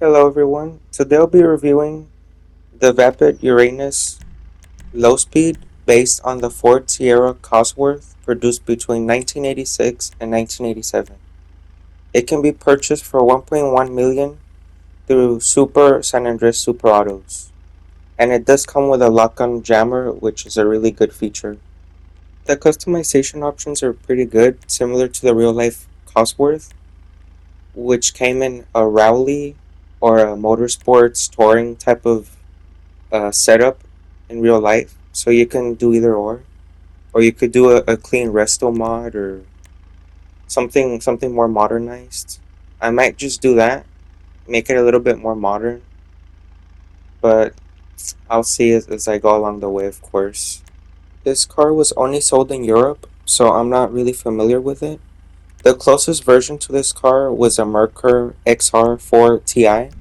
Hello everyone. Today I'll be reviewing the Vapid Uranus LozSpeed based on the Ford Sierra Cosworth produced between 1986 and 1987. It can be purchased for 1.1 million through Super San Andres Super Autos. And it does come with a lock-on jammer, which is a really good feature. The customization options are pretty good, similar to the real-life Cosworth, which came in a rally or a motorsports touring type of setup in real life, so you can do either or you could do a clean resto mod or something more modernized. I might just do that, make it a little bit more modern, but I'll see as I go along the way, of course. This car was only sold in Europe, so I'm not really familiar with it. The closest version to this car was a Merkur XR4 Ti,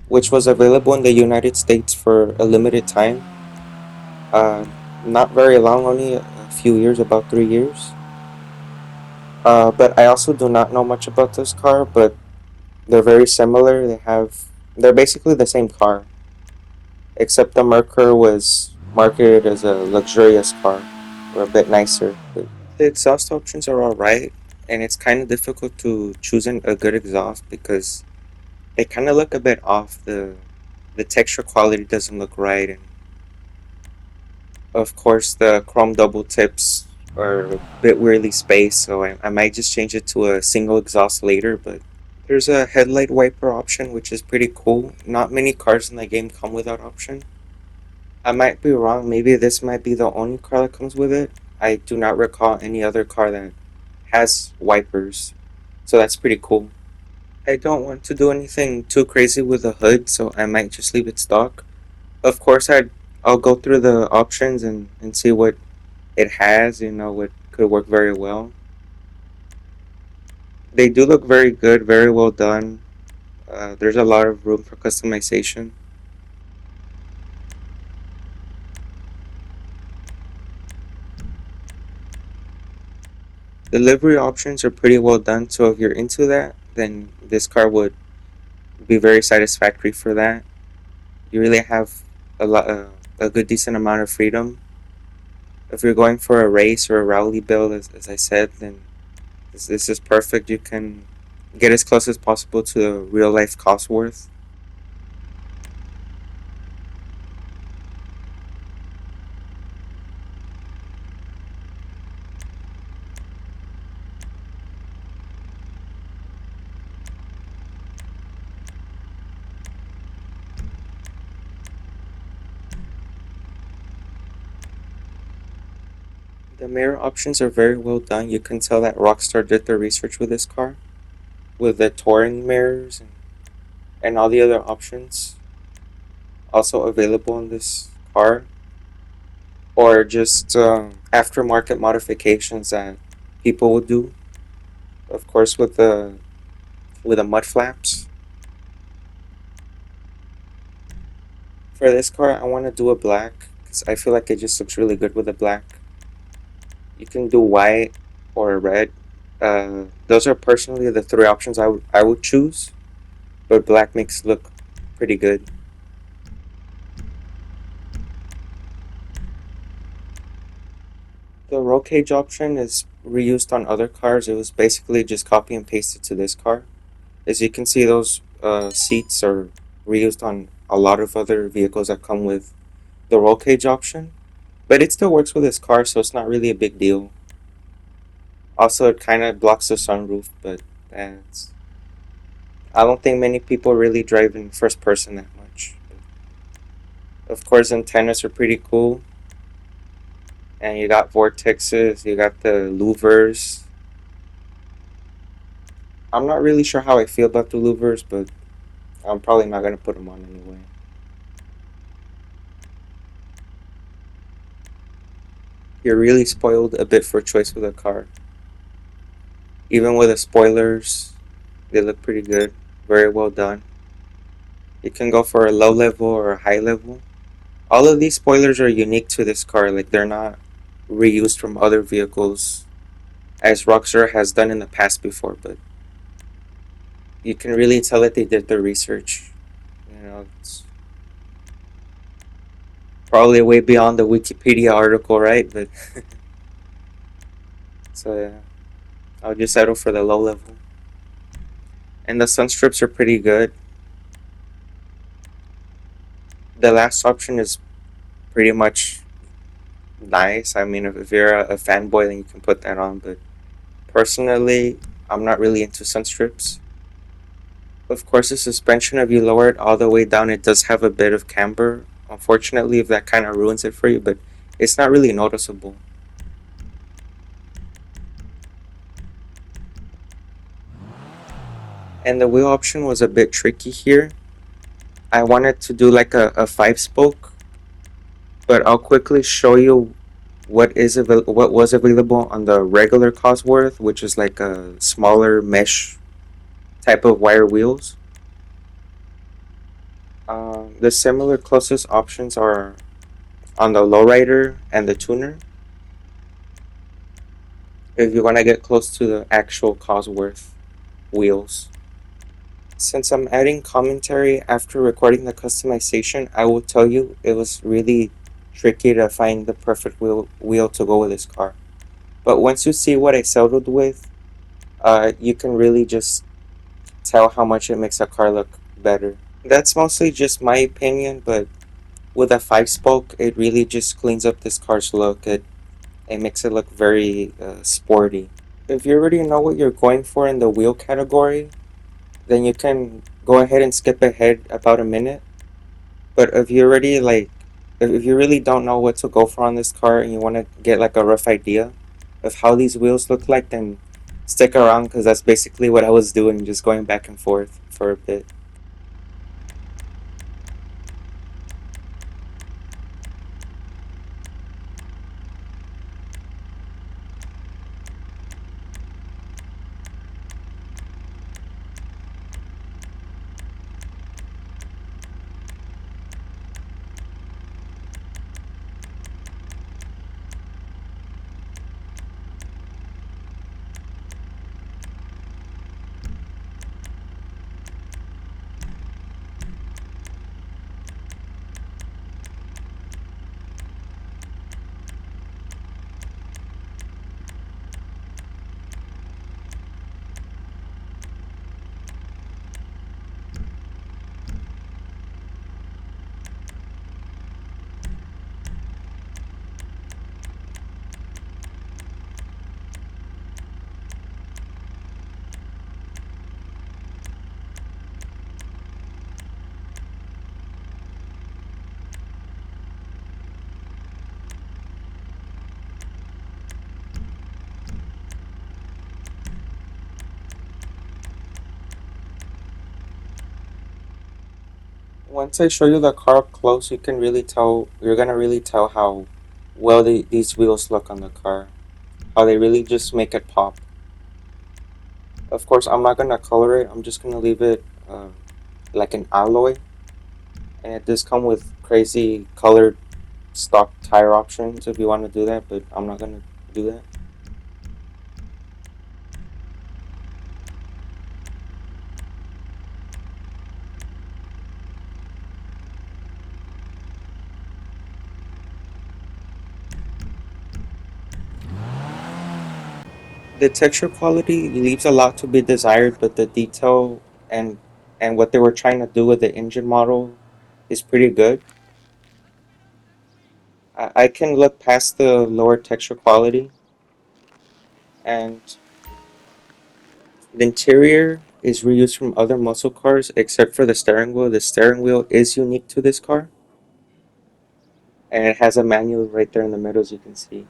which was available in the United States for a limited time. Uh, Not very long, only a few years, about 3 years. But I also do not know much about this car, but they're very similar. They're basically the same car, except the Merkur was marketed as a luxurious car, or a bit nicer. But the exhaust options are alright, and it's kind of difficult to choose a good exhaust because they kind of look a bit off. The texture quality doesn't look right, and of course, the chrome double tips are a bit weirdly spaced, so I might just change it to a single exhaust later. But there's a headlight wiper option, which is pretty cool. Not many cars in the game come with that option. I might be wrong. Maybe this might be the only car that comes with it. I do not recall any other car that has wipers, so that's pretty cool. I don't want to do anything too crazy with the hood, so I might just leave it stock. Of course, I'll go through the options and see what it has, what could work very well. They do look very good, very well done. There's a lot of room for customization. Delivery options are pretty well done, so if you're into that, then this car would be very satisfactory for that. You really have a good decent amount of freedom. If you're going for a race or a rally build, as I said, then this is perfect. You can get as close as possible to the real life Cosworth. The mirror options are very well done. You can tell that Rockstar did their research with this car, with the touring mirrors and all the other options also available in this car, or just aftermarket modifications that people would do. Of course, with the mud flaps. For this car, I want to do a black because I feel like it just looks really good with a black. You can do white or red. Those are personally the three options I would choose, but black makes it look pretty good. The roll cage option is reused on other cars. It was basically just copy and pasted to this car. As you can see, those seats are reused on a lot of other vehicles that come with the roll cage option, but it still works with this car, so it's not really a big deal. Also, it kind of blocks the sunroof, but that's. I don't think many people really drive in first person that much. Of course, antennas are pretty cool, and you got vortexes, you got the louvers. I'm not really sure how I feel about the louvers, but I'm probably not gonna put them on anyway. You're really spoiled a bit for choice with a car. Even with the spoilers, they look pretty good, very well done. You can go for a low level or a high level. All of these spoilers are unique to this car, like they're not reused from other vehicles as Rockstar has done in the past before, but You can really tell that they did the research. It's probably way beyond the Wikipedia article, right? But so yeah, I'll just settle for the low level. And the sun strips are pretty good. The last option is pretty much nice. I mean, if you're a fanboy, then you can put that on. But personally, I'm not really into sun strips. Of course, the suspension, if you lower it all the way down, it does have a bit of camber. Unfortunately, if that kind of ruins it for you, but it's not really noticeable. And the wheel option was a bit tricky here. I wanted to do like a 5-spoke, but I'll quickly show you what was available on the regular Cosworth, which is like a smaller mesh type of wire wheels. The similar closest options are on the lowrider and the tuner. If you want to get close to the actual Cosworth wheels. Since I'm adding commentary after recording the customization, I will tell you it was really tricky to find the perfect wheel to go with this car. But once you see what I settled with, you can really just tell how much it makes a car look better. That's mostly just my opinion, but with a 5-spoke, it really just cleans up this car's look. It makes it look very sporty. If you already know what you're going for in the wheel category, then you can go ahead and skip ahead about a minute. But if you already if you really don't know what to go for on this car and you want to get like a rough idea of how these wheels look like, then stick around because that's basically what I was doing, just going back and forth for a bit. Once I show you the car up close, you can really tell, you're gonna really tell how well these wheels look on the car. How they really just make it pop. Of course, I'm not gonna color it, I'm just gonna leave it like an alloy. And it does come with crazy colored stock tire options if you want to do that, but I'm not gonna do that. The texture quality leaves a lot to be desired, but the detail and and what they were trying to do with the engine model is pretty good. I can look past the lower texture quality, and the interior is reused from other muscle cars except for the steering wheel. The steering wheel is unique to this car, and it has a manual right there in the middle, as you can see.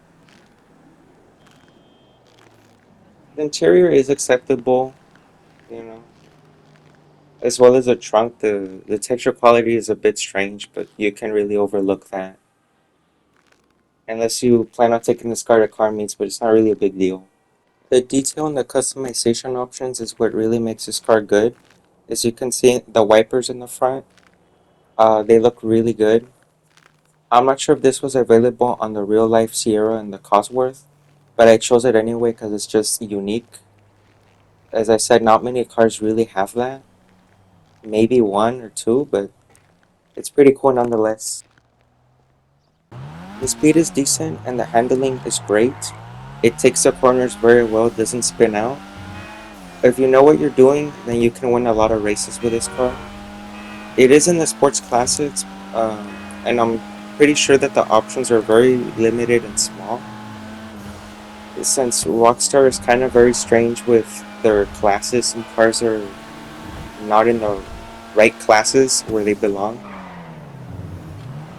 The interior is acceptable, you know, as well as the trunk. The texture quality is a bit strange, but you can really overlook that unless you plan on taking this car to carmeets, but it's not really a big deal. The detail and the customization options is what really makes this car good. As you can see, the wipers in the front, they look really good. I'm not sure if this was available on the real life Sierra and the Cosworth, but I chose it anyway because it's just unique. As I said, not many cars really have that. Maybe one or two, but it's pretty cool nonetheless. The speed is decent and the handling is great. It takes the corners very well, doesn't spin out. If you know what you're doing, then you can win a lot of races with this car. It is in the sports classics, and I'm pretty sure that the options are very limited and small. Since Rockstar is kind of very strange with their classes, some cars are not in the right classes where they belong.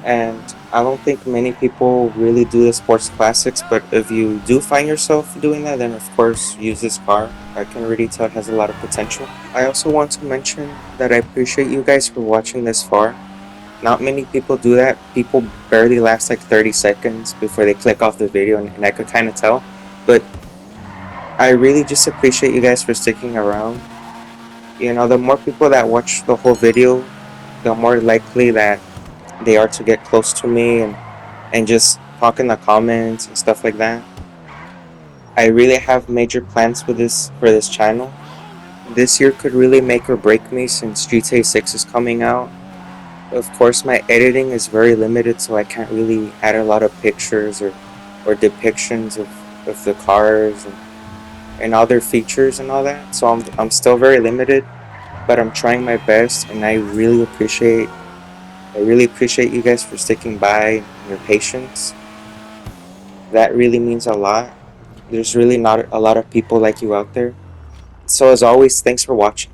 And I don't think many people really do the sports classics, but if you do find yourself doing that, then of course use this car. I can really tell it has a lot of potential. I also want to mention that I appreciate you guys for watching this far. Not many people do that. People barely last like 30 seconds before they click off the video, and I could kind of tell. But I really just appreciate you guys for sticking around. You know, the more people that watch the whole video, the more likely that they are to get close to me and just talk in the comments and stuff like that. I really have major plans with this for this channel. This year could really make or break me since GTA 6 is coming out. Of course, my editing is very limited, so I can't really add a lot of pictures or depictions of the cars and other features and all that. So I'm still very limited, but I'm trying my best, and I really appreciate you guys for sticking by and your patience. That really means a lot. There's really not a lot of people like you out there. So as always, thanks for watching.